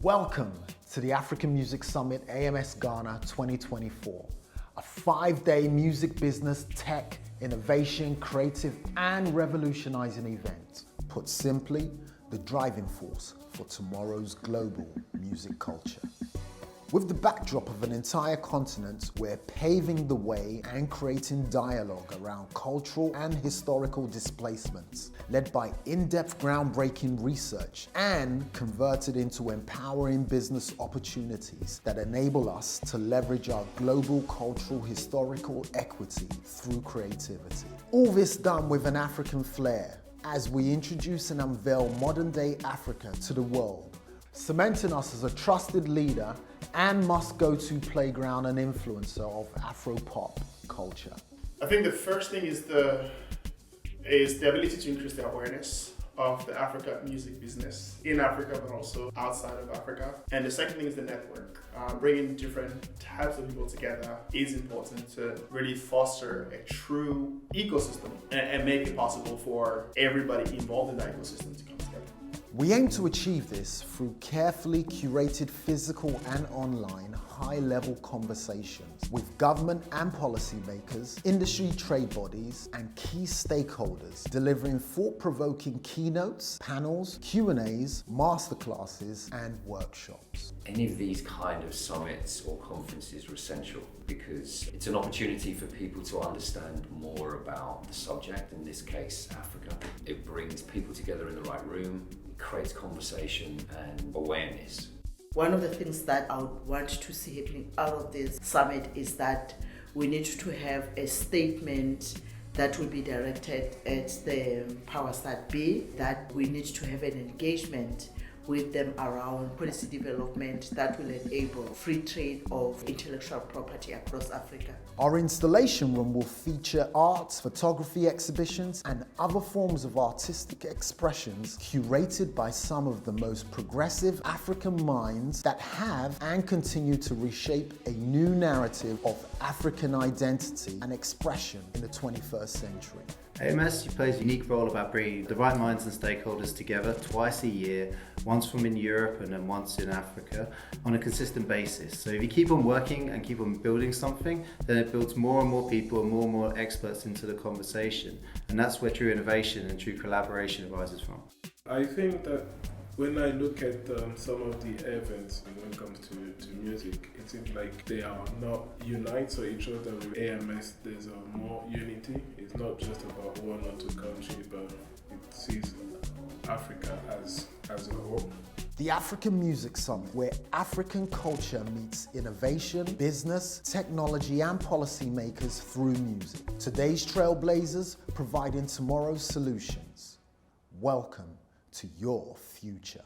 Welcome to the African Music Summit AMS Ghana 2024, a 5-day music business, tech, innovation, creative, and revolutionizing event. Put simply, the driving force for tomorrow's global music culture. With the backdrop of an entire continent, we're paving the way and creating dialogue around cultural and historical displacements, led by in-depth groundbreaking research and converted into empowering business opportunities that enable us to leverage our global cultural historical equity through creativity. All this done with an African flair as we introduce and unveil modern-day Africa to the world, cementing us as a trusted leader and must-go-to playground and influencer of Afro-pop culture. I think the first thing is the ability to increase the awareness of the Africa music business in Africa, but also outside of Africa. And the second thing is the network. Bringing different types of people together is important to really foster a true ecosystem and make it possible for everybody involved in that ecosystem to come together. We aim to achieve this through carefully curated physical and online high-level conversations with government and policymakers, industry trade bodies, and key stakeholders, delivering thought-provoking keynotes, panels, Q&As, masterclasses, and workshops. Any of these kind of summits or conferences are essential because it's an opportunity for people to understand more about the subject, in this case, Africa. It brings people together in the right room, it creates conversation and awareness. One of the things that I would want to see happening out of this summit is that we need to have a statement that will be directed at the powers that be, that we need to have an engagement with them around policy development that will enable free trade of intellectual property across Africa. Our installation room will feature arts, photography exhibitions, and other forms of artistic expressions curated by some of the most progressive African minds that have and continue to reshape a new narrative of African identity and expression in the 21st century. AMS plays a unique role about bringing the right minds and stakeholders together twice a year, once from in Europe and then once in Africa, on a consistent basis. So if you keep on working and keep on building something, then it builds more and more people and more experts into the conversation. And that's where true innovation and true collaboration arises from. I think that when I look at some of the events when it comes to music, it seems like they are not unite, so it shows that with AMS there's more unity. It's not just about one or two countries, but it sees Africa as a whole. The African Music Summit, where African culture meets innovation, business, technology, and policymakers through music. Today's trailblazers providing tomorrow's solutions. Welcome to your future.